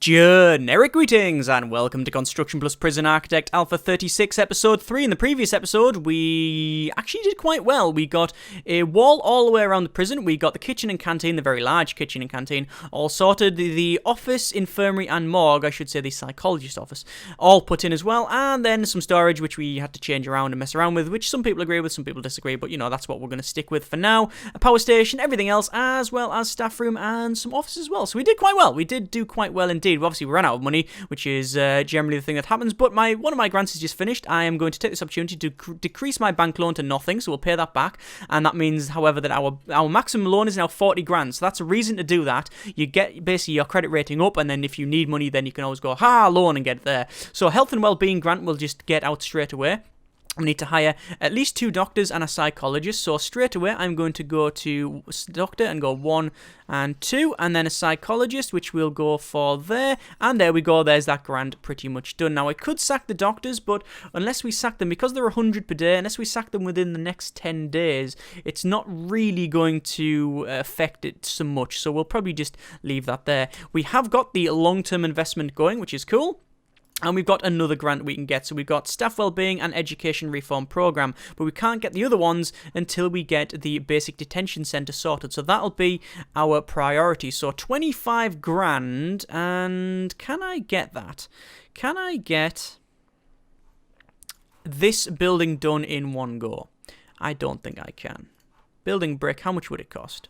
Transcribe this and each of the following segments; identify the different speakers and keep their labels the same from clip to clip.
Speaker 1: Generic greetings and welcome to Construction Plus Prison Architect Alpha 36 episode 3. In the previous episode we actually did quite well. We got a wall all the way around the prison, we got the kitchen and canteen, the very large kitchen and canteen, all sorted, the office, infirmary and morgue, I should say the psychologist office, all put in as well, and then some storage which we had to change around and mess around with, which some people agree with, some people disagree, but you know, that's what we're going to stick with for now. A power station, everything else, as well as staff room and some offices as well. So we did quite well, we did do quite well indeed. Obviously, we ran out of money, which is generally the thing that happens, but one of my grants is just finished. I am going to take this opportunity to decrease my bank loan to nothing, so we'll pay that back, and that means, however, that our maximum loan is now 40 grand, so that's a reason to do that. You get, basically, your credit rating up, and then if you need money, then you can always go, loan, and get it there. So health and well-being grant will just get out straight away. We need to hire at least 2 doctors and a psychologist, so straight away I'm going to go to doctor and go 1 and 2, and then a psychologist, which we'll go for there, and there we go, there's that grant pretty much done. Now I could sack the doctors, but unless we sack them, because they're 100 per day, unless we sack them within the next 10 days, it's not really going to affect it so much, so we'll probably just leave that there. We have got the long-term investment going, which is cool. And we've got another grant we can get. So we've got Staff Wellbeing and Education Reform Programme. But we can't get the other ones until we get the Basic Detention Centre sorted. So that'll be our priority. So 25 grand. And can I get that? Can I get this building done in one go? I don't think I can. Building brick, how much would it cost?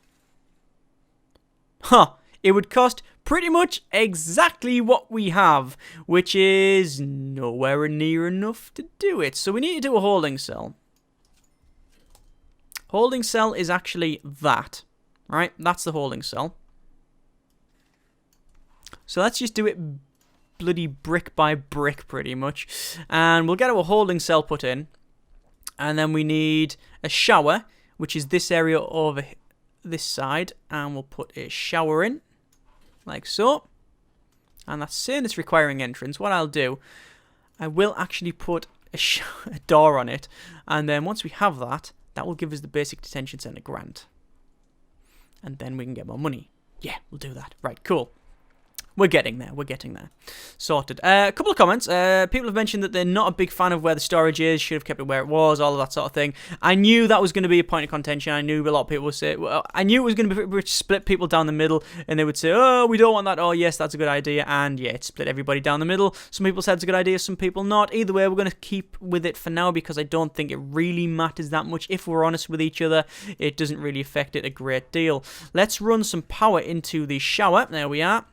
Speaker 1: It would cost pretty much exactly what we have, which is nowhere near enough to do it. So we need to do a holding cell. Holding cell is actually that, right? That's the holding cell. So let's just do it bloody brick by brick pretty much. And we'll get our holding cell put in. And then we need a shower, which is this area over this side. And we'll put a shower in. Like so, and that's saying it's requiring entrance. What I'll do, I will actually put a door on it, and then once we have that, that will give us the Basic Detention Centre grant, and then we can get more money. Yeah, we'll do that. Right, cool. We're getting there. We're getting there. Sorted. A couple of comments. People have mentioned that they're not a big fan of where the storage is. Should have kept it where it was. All of that sort of thing. I knew that was going to be a point of contention. I knew a lot of people would say. Well, I knew it was going to split people down the middle, and they would say, "Oh, we don't want that." Oh, yes, that's a good idea. And yeah, it split everybody down the middle. Some people said it's a good idea. Some people not. Either way, we're going to keep with it for now because I don't think it really matters that much. If we're honest with each other, it doesn't really affect it a great deal. Let's run some power into the shower. There we are.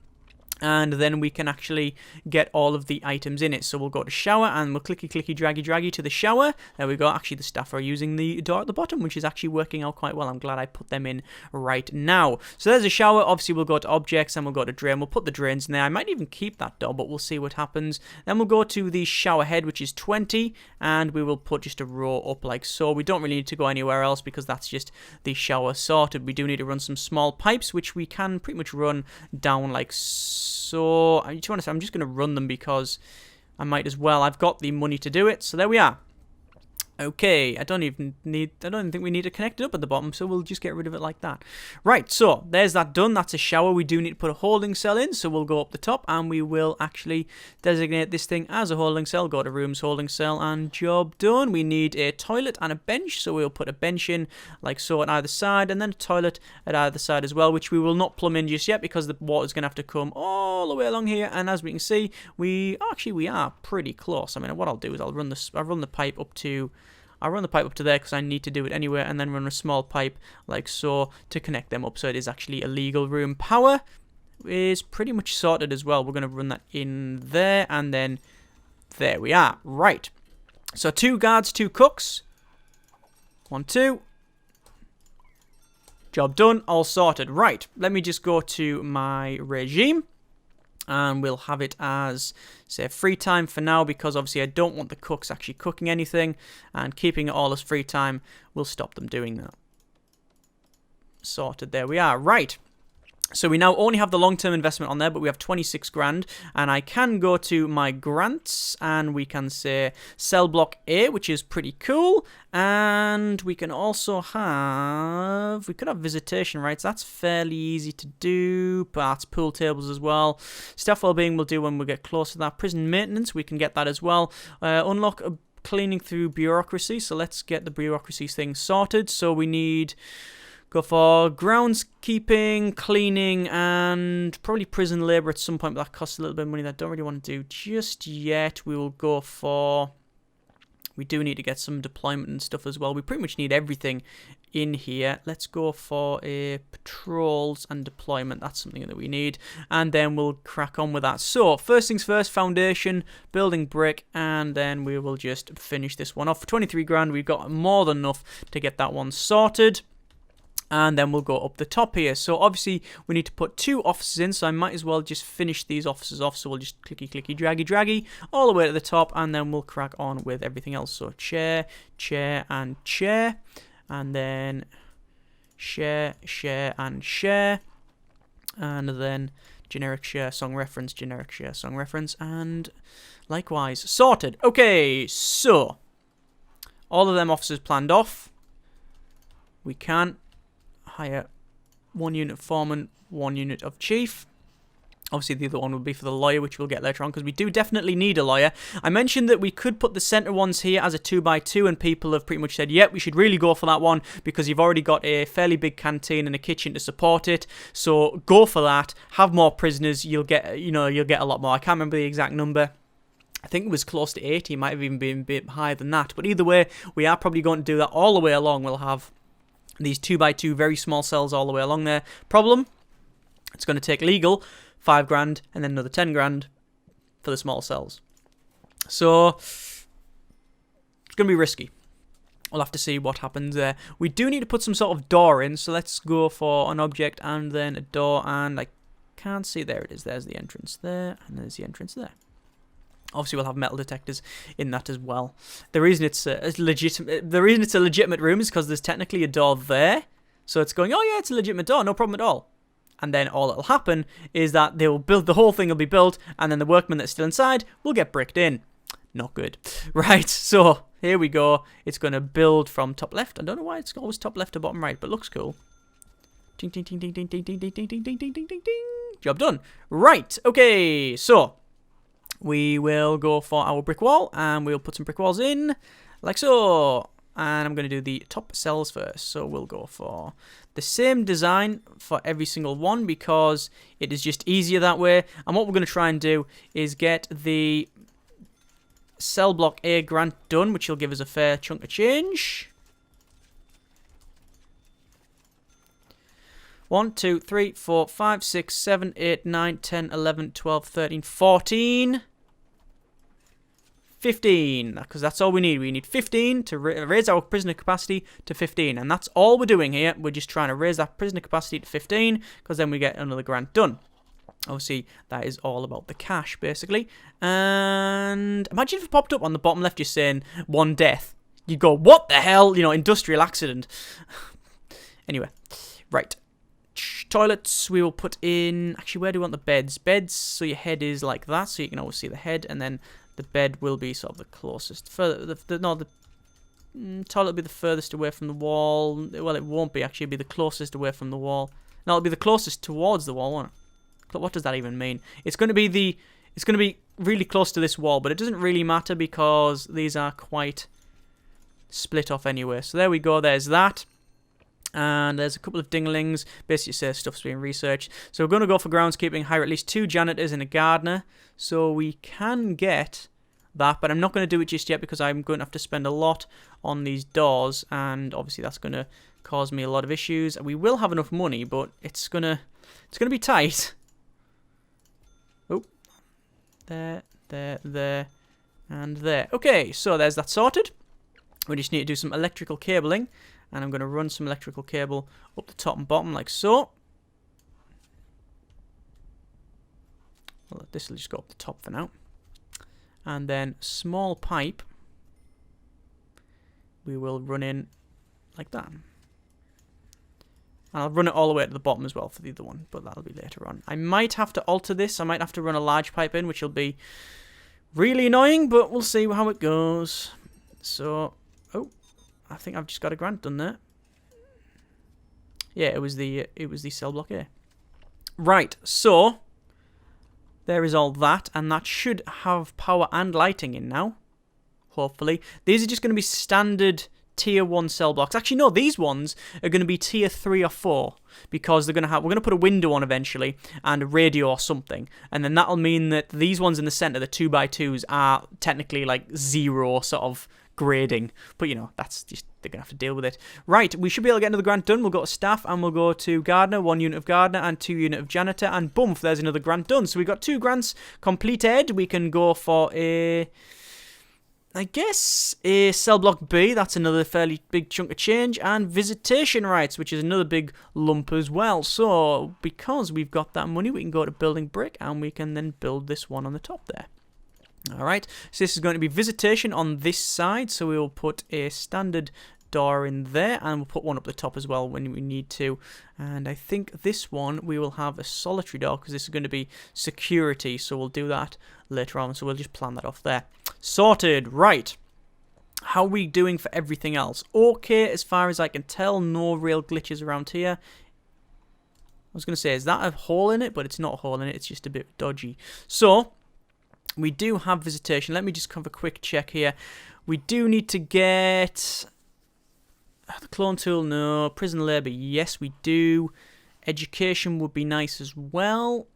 Speaker 1: And then we can actually get all of the items in it. So we'll go to shower and we'll clicky draggy to the shower. There we go. Actually, the staff are using the door at the bottom, which is actually working out quite well. I'm glad I put them in right now. So there's a shower. Obviously, we'll go to objects and we'll go to drain. We'll put the drains in there. I might even keep that door, but we'll see what happens. Then we'll go to the shower head, which is 20, and we will put just a row up like so. We don't really need to go anywhere else because that's just the shower sorted. We do need to run some small pipes, which we can pretty much run down like so. To be honest, I'm just going to run them because I might as well. I've got the money to do it, so there we are. Okay, I don't even think we need to connect it up at the bottom, so we'll just get rid of it like that. Right, so there's that done. That's a shower. We do need to put a holding cell in, so we'll go up the top and we will actually designate this thing as a holding cell. Go to rooms, holding cell, and job done. We need a toilet and a bench, so we'll put a bench in like so on either side, and then a toilet at either side as well, which we will not plumb in just yet because the water's going to have to come all the way along here, and as we can see, we are pretty close. I mean, what I'll do is I'll run the pipe up to there because I need to do it anyway, and then run a small pipe like so to connect them up so it is actually a legal room. Power is pretty much sorted as well. We're going to run that in there, and then there we are. Right. So 2 guards, 2 cooks. 1, 2. Job done. All sorted. Right. Let me just go to my regime. And we'll have it as, say, free time for now because obviously I don't want the cooks actually cooking anything, and keeping it all as free time will stop them doing that. Sorted, there we are. Right. So we now only have the long-term investment on there, but we have 26 grand. And I can go to my grants, and we can say cell block A, which is pretty cool. And we can also have... We could have visitation rights. That's fairly easy to do. But that's pool tables as well. Staff wellbeing we'll do when we get close to that. Prison maintenance, we can get that as well. Unlock cleaning through bureaucracy. So let's get the bureaucracy thing sorted. So we need... Go for groundskeeping, cleaning, and probably prison labour at some point, but that costs a little bit of money that I don't really want to do just yet. We will go for... We do need to get some deployment and stuff as well. We pretty much need everything in here. Let's go for patrols and deployment. That's something that we need. And then we'll crack on with that. So, first things first, foundation, building brick, and then we will just finish this one off. For 23 grand, we've got more than enough to get that one sorted. And then we'll go up the top here. So obviously we need to put 2 offices in, so I might as well just finish these offices off. So we'll just clicky, clicky, draggy, draggy all the way to the top, and then we'll crack on with everything else. So chair, chair, and chair, and then share, share, and share, and then generic share, song reference, generic share, song reference, and likewise sorted. Okay, so all of them officers planned off. We can hire 1 unit of foreman, 1 unit of chief. Obviously, the other one will be for the lawyer, which we'll get later on, because we do definitely need a lawyer. I mentioned that we could put the centre ones here as a 2x2, and people have pretty much said, yep, we should really go for that one, because you've already got a fairly big canteen and a kitchen to support it. So go for that. Have more prisoners. You'll get, you'll get a lot more. I can't remember the exact number. I think it was close to 80. It might have even been a bit higher than that. But either way, we are probably going to do that all the way along. We'll have these 2x2 very small cells all the way along there. Problem, it's going to take legal 5 grand and then another 10 grand for the small cells. So it's going to be risky. We'll have to see what happens there. We do need to put some sort of door in, so let's go for an object and then a door, and I can't see, there it is. There's the entrance there, and there's the entrance there. Obviously, we'll have metal detectors in that as well. The reason it's a legitimate room is because there's technically a door there. So it's going, oh yeah, it's a legitimate door, no problem at all. And then all that'll happen is that they will build, the whole thing will be built, and then the workmen that's still inside will get bricked in. Not good. Right, so here we go. It's going to build from top left. I don't know why it's always top left to bottom right, but looks cool. Ding, ding, ding, ding, ding, ding, ding, ding, ding, ding, ding, ding, ding, ding. Job done. Right, okay, so we will go for our brick wall, and we'll put some brick walls in, like so. And I'm going to do the top cells first. So we'll go for the same design for every single one, because it is just easier that way. And what we're going to try and do is get the cell block A grant done, which will give us a fair chunk of change. 1, 2, 3, 4, 5, 6, 7, 8, 9, 10, 11, 12, 13, 14, 15, because that's all we need. We need 15 to raise our prisoner capacity to 15, and that's all we're doing here. We're just trying to raise that prisoner capacity to 15, because then we get another grant done. Obviously, that is all about the cash, basically. And imagine if it popped up on the bottom left just saying 1 death. You'd go, what the hell? Industrial accident. Anyway, right. Toilets, we will put in... Actually, where do we want the beds? Beds, so your head is like that, so you can always see the head, and then the bed will be sort of the closest. The toilet will be the furthest away from the wall. Well, it won't be, actually. It'll be the closest away from the wall. No, it'll be the closest towards the wall, won't it? What does that even mean? It's going to be really close to this wall, but it doesn't really matter because these are quite split off anyway. So there we go, there's that. And there's a couple of dinglings. Basically says stuff's being researched. So we're going to go for groundskeeping, hire at least 2 janitors and a gardener. So we can get that, but I'm not going to do it just yet because I'm going to have to spend a lot on these doors, and obviously that's going to cause me a lot of issues. We will have enough money, but it's going to be tight. Oh, there, and there. Okay, so there's that sorted. We just need to do some electrical cabling. And I'm going to run some electrical cable up the top and bottom like so. Well, this will just go up the top for now. And then small pipe we will run in like that. And I'll run it all the way to the bottom as well for the other one, but that'll be later on. I might have to alter this. I might have to run a large pipe in, which will be really annoying, but we'll see how it goes. So, oh, I think I've just got a grant done there. Yeah, it was the cell block A. Right, so there is all that, and that should have power and lighting in now. Hopefully, these are just going to be standard tier 1 cell blocks. Actually, no, these ones are going to be tier 3 or 4 because we're going to put a window on eventually and a radio or something, and then that'll mean that these ones in the center, the 2x2s, are technically like 0 sort of grading, but you know, that's just, they're gonna have to deal with it. Right, we should be able to get another grant done. We'll go to staff and we'll go to gardener, 1 unit of gardener and 2 unit of janitor, and boom, there's another grant done. So we got 2 grants completed. We can go for I guess a cell block B, that's another fairly big chunk of change, and visitation rights, which is another big lump as well. So because we've got that money, we can go to building brick and we can then build this one on the top there. Alright, so this is going to be visitation on this side, so we will put a standard door in there, and we'll put one up the top as well when we need to. And I think this one we will have a solitary door because this is going to be security, so we'll do that later on, so we'll just plan that off there. Sorted. Right, how are we doing for everything else? Okay, as far as I can tell, no real glitches around here. I was going to say, is that a hole in it? But it's not a hole in it, it's just a bit dodgy. So we do have visitation. Let me just have a quick check here. We do need to get the clone tool, no. Prison labour, yes, we do. Education would be nice as well.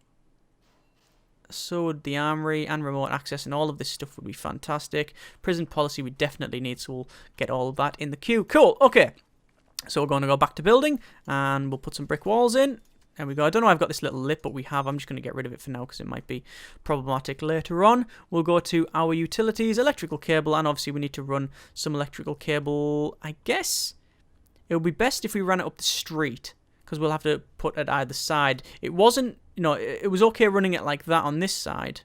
Speaker 1: So would the armory and remote access, and all of this stuff would be fantastic. Prison policy we definitely need, so we'll get all of that in the queue. Cool, okay. So we're going to go back to building, and we'll put some brick walls in. There we go. I don't know if I've got this little lip, but we have. I'm just going to get rid of it for now because it might be problematic later on. We'll go to our utilities, electrical cable, and obviously we need to run some electrical cable. I guess it would be best if we ran it up the street because we'll have to put it either side. It wasn't, you know, it was okay running it like that on this side.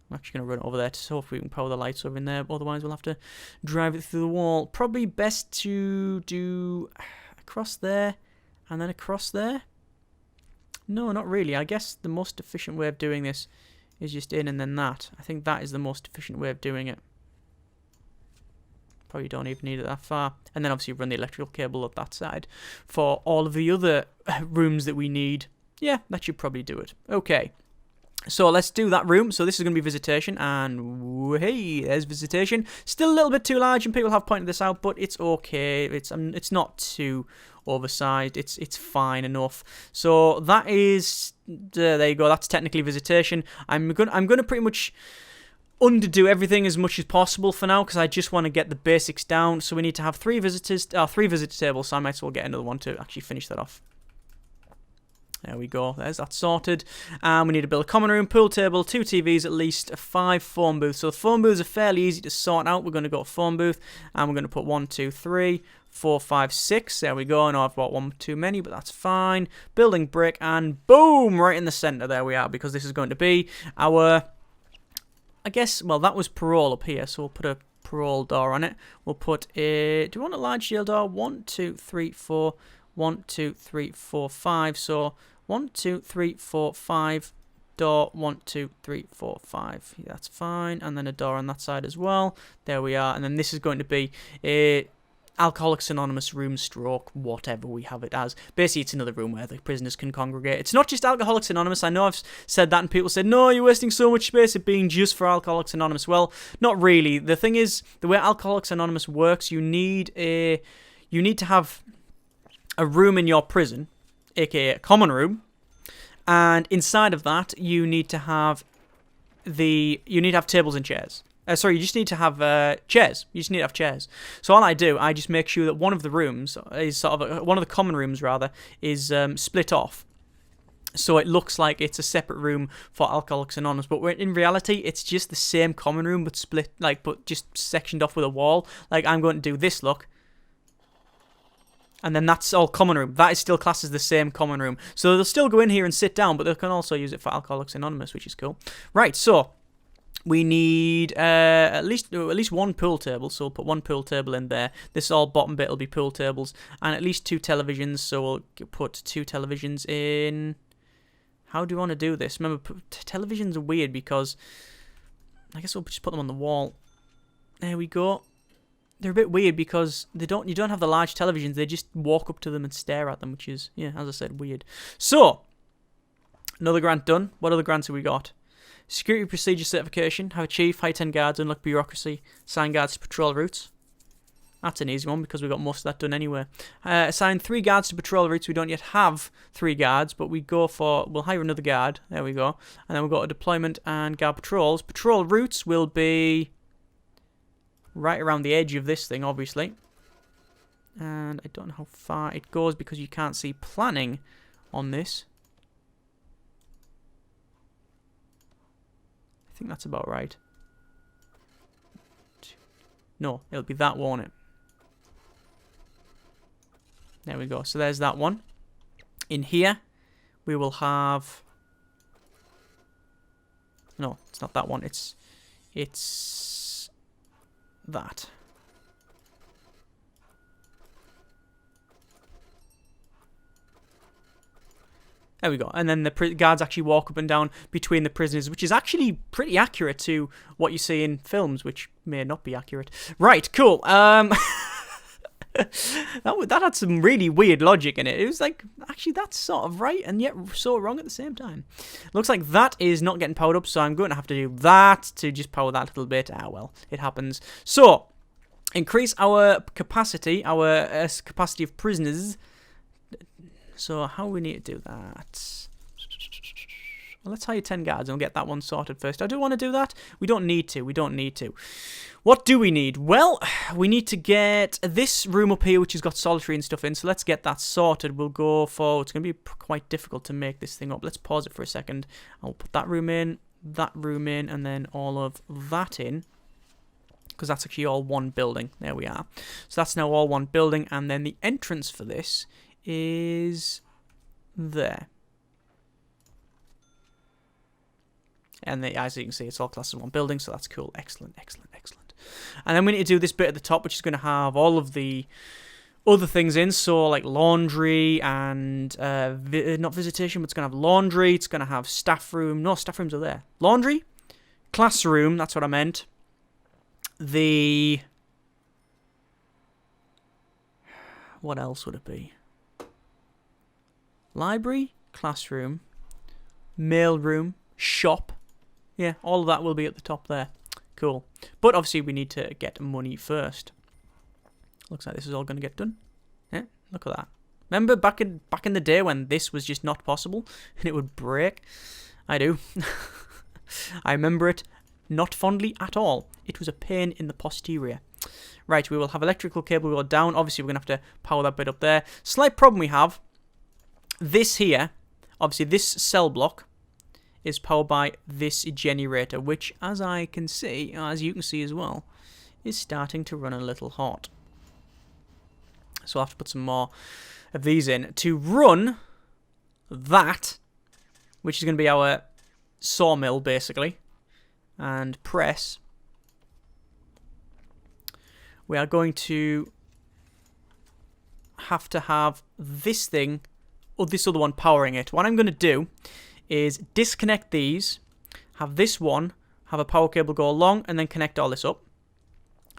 Speaker 1: I'm actually going to run it over there to see if we can power the lights over in there. Otherwise, we'll have to drive it through the wall. Probably best to do across there. And then across there? No, not really. I guess the most efficient way of doing this is just in and then that. I think that is the most efficient way of doing it. Probably don't even need it that far. And then obviously run the electrical cable up that side for all of the other rooms that we need. Yeah, that should probably do it. Okay. So let's do that room. So this is going to be visitation, and hey, there's visitation. Still a little bit too large, and people have pointed this out, but it's okay. It's not too oversized. It's fine enough. So that is there you go. That's technically visitation. I'm gonna pretty much underdo everything as much as possible for now because I just want to get the basics down. So we need to have 3 visitor tables. So I might as well get another one to actually finish that off. There we go, there's that sorted. And we need to build a common room, pool table, 2 TVs, at least 5 phone booths. So the phone booths are fairly easy to sort out. We're going to go phone booth, and we're going to put 1, 2, 3, 4, 5, 6. There we go. I know I've bought one too many, but that's fine. Building brick, and boom, right in the center. There we are, because this is going to be our, I guess, well, that was parole up here, so we'll put a parole door on it. We'll put a, do we want a large shield door? 1, 2, 3, 4, 1, 2, 3, 4, 5. So 1, 2, 3, 4, 5. Door 1, 2, 3, 4, 5. Yeah, that's fine. And then a door on that side as well. There we are. And then this is going to be a Alcoholics Anonymous room stroke, whatever we have it as. Basically, it's another room where the prisoners can congregate. It's not just Alcoholics Anonymous. I know I've said that and people said, no, you're wasting so much space it being just for Alcoholics Anonymous. Well, not really. The thing is, the way Alcoholics Anonymous works, you need to have a room in your prison, aka a common room, and inside of that you need to have tables and chairs. Sorry, you just need to have chairs. You just need to have chairs. So all I do, I just make sure that one of the rooms is sort of one of the common rooms rather is split off, so it looks like it's a separate room for Alcoholics Anonymous. But in reality, it's just the same common room, but split, but just sectioned off with a wall. Like I'm going to do this look. And then that's all common room. That is still classed as the same common room. So they'll still go in here and sit down, but they can also use it for Alcoholics Anonymous, which is cool. Right, so We need at least one pool table, so we'll put one pool table in there. This all bottom bit will be pool tables, and at least 2 televisions, so we'll put 2 televisions in. How do you want to do this? Remember, televisions are weird because I guess we'll just put them on the wall. There we go. They're a bit weird because you don't have the large televisions. They just walk up to them and stare at them, which is, yeah, as I said, weird. So another grant done. What other grants have we got? Security procedure certification. Have a chief, high 10 guards, unlock bureaucracy, assign guards to patrol routes. That's an easy one because we got most of that done anyway. Assign 3 guards to patrol routes. We don't yet have 3 guards, but we'll hire another guard. There we go. And then we've got a deployment and guard patrols. Patrol routes will be right around the edge of this thing, obviously. And I don't know how far it goes because you can't see planning on this. I think that's about right. No, it'll be that, won't it? There we go. So there's that one. In here, we will have... No, it's not that one. It's that. There we go. And then the guards actually walk up and down between the prisoners, which is actually pretty accurate to what you see in films, which may not be accurate. Right, cool. That had some really weird logic in it. It was like, actually, that's sort of right and yet so wrong at the same time. Looks like that is not getting powered up, so I'm going to have to do that to just power that a little bit. Ah, well, it happens. So, increase our capacity, capacity of prisoners. So, how we need to do that? Well, let's hire 10 guards and we'll get that one sorted first. I do want to do that. We don't need to. What do we need? Well, we need to get this room up here, which has got solitary and stuff in. So let's get that sorted. We'll go for... It's going to be quite difficult to make this thing up. Let's pause it for a second. I'll put that room in, and then all of that in. Because that's actually all one building. There we are. So that's now all one building. And then the entrance for this is there. And as you can see, it's all classed as one building, so that's cool. Excellent. And then we need to do this bit at the top, which is going to have all of the other things in. So, like laundry and... not visitation, but it's going to have laundry. It's going to have staff room. No, staff rooms are there. Laundry. Classroom, that's what I meant. What else would it be? Library, classroom, mail room, shop. Yeah, all of that will be at the top there. Cool. But obviously we need to get money first. Looks like this is all going to get done. Yeah, look at that. Remember back in the day when this was just not possible and it would break? I do. I remember it not fondly at all. It was a pain in the posterior. Right, we will have electrical cable go down. Obviously we're going to have to power that bit up there. Slight problem we have. This here, obviously this cell block is powered by this generator, which, as you can see as well, is starting to run a little hot. So I'll have to put some more of these in to run that, which is going to be our sawmill, basically, and press. We are going to have this thing, or this other one powering it. What I'm going to do is disconnect these, have this one, have a power cable go along, and then connect all this up.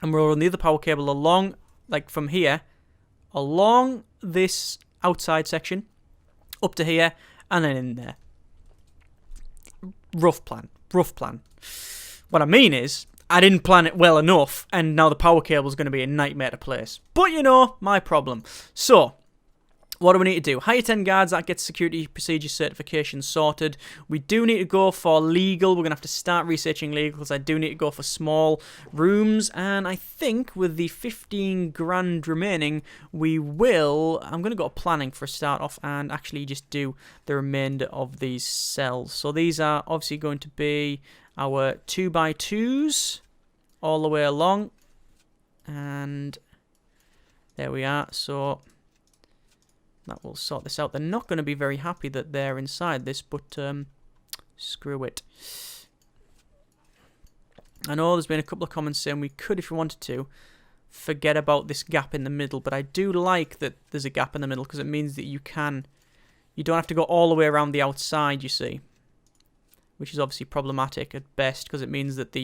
Speaker 1: And we'll run the other power cable along, like from here, along this outside section, up to here, and then in there. Rough plan. What I mean is, I didn't plan it well enough, and now the power cable is going to be a nightmare to place. But, you know, my problem. So, what do we need to do? Hire 10 guards, that gets security procedure certification sorted. We do need to go for legal. We're going to have to start researching legal because I do need to go for small rooms. And I think with the 15 grand remaining, I'm going to go planning for a start off and actually just do the remainder of these cells. So these are obviously going to be our 2x2s all the way along. And there we are. So that will sort this out. They're not going to be very happy that they're inside this, but screw it. I know there's been a couple of comments saying we could, if we wanted to, forget about this gap in the middle, but I do like that there's a gap in the middle because it means that you don't have to go all the way around the outside, you see, which is obviously problematic at best because it means that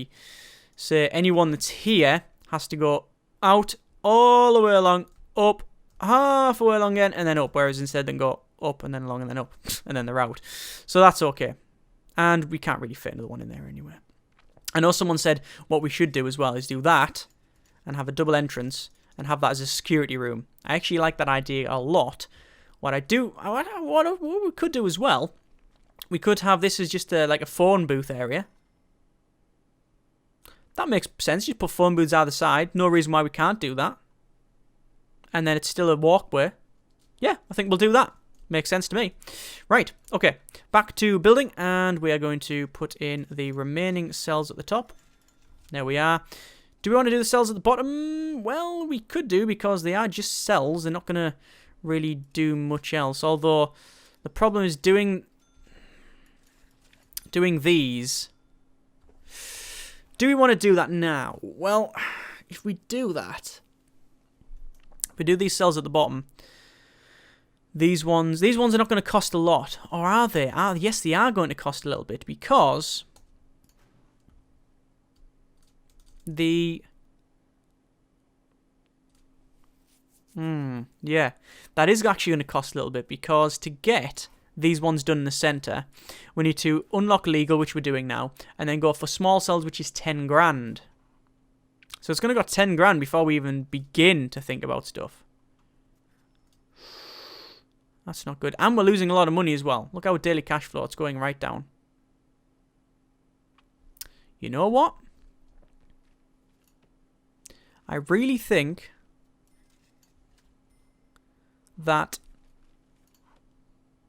Speaker 1: say anyone that's here has to go out all the way along, up, halfway along again, and then up, whereas instead then go up and then along and then up, and then they're out. So that's okay. And we can't really fit another one in there anyway. I know someone said what we should do as well is do that and have a double entrance and have that as a security room. I actually like that idea a lot. What we could do as well, we could have this as just like a phone booth area. That makes sense. Just put phone booths either side. No reason why we can't do that. And then it's still a walkway. Yeah, I think we'll do that. Makes sense to me. Right, okay. Back to building, and we are going to put in the remaining cells at the top. There we are. Do we want to do the cells at the bottom? Well, we could do, because they are just cells. They're not going to really do much else. Although, the problem is doing these. Do we want to do that now? Well, if we do that, if we do these cells at the bottom, these ones are not going to cost a lot. Or are they? Yes, they are going to cost a little bit, because yeah, that is actually going to cost a little bit, because to get these ones done in the center, we need to unlock legal, which we're doing now, and then go for small cells, which is 10 grand. So it's going to go 10 grand before we even begin to think about stuff. That's not good. And we're losing a lot of money as well. Look our daily cash flow. It's going right down. You know what? I really think that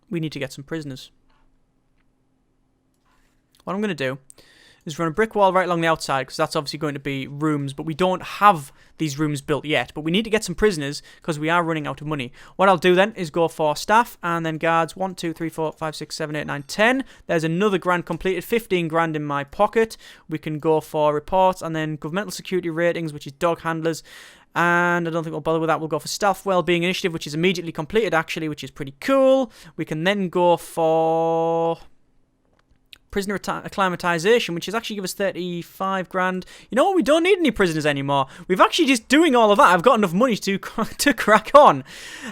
Speaker 1: we need to get some prisoners. What I'm going to do is run a brick wall right along the outside, because that's obviously going to be rooms, but we don't have these rooms built yet. But we need to get some prisoners, because we are running out of money. What I'll do then is go for staff, and then guards. 1, 2, 3, 4, 5, 6, 7, 8, 9, 10. There's another grand completed. 15 grand in my pocket. We can go for reports, and then governmental security ratings, which is dog handlers. And I don't think we'll bother with that. We'll go for Stealth Wellbeing Initiative, which is immediately completed, actually, which is pretty cool. We can then go for prisoner acclimatization, which is actually give us 35 grand. You know what? We don't need any prisoners anymore. We've actually just doing all of that. I've got enough money to crack on.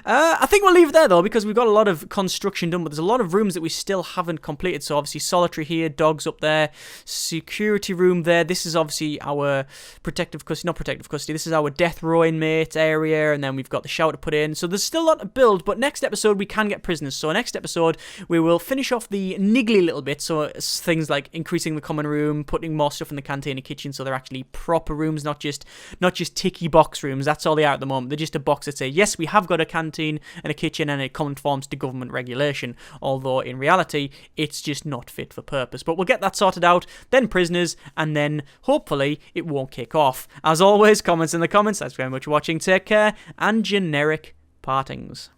Speaker 1: I think we'll leave it there, though, because we've got a lot of construction done, but there's a lot of rooms that we still haven't completed. So obviously solitary here, dogs up there, security room there. This is obviously our protective custody, not protective custody. This is our death row inmate area, and then we've got the shower to put in. So there's still a lot to build, but next episode we can get prisoners. So next episode we will finish off the niggly little bit. So things like increasing the common room, putting more stuff in the canteen and kitchen, so they're actually proper rooms, not just ticky box rooms. That's all they are at the moment. They're just a box that say, yes, we have got a canteen and a kitchen, and it conforms to government regulation, although in reality it's just not fit for purpose. But we'll get that sorted out, then prisoners, and then hopefully it won't kick off. As always, comments in the comments. Thanks very much for watching. Take care, and generic partings.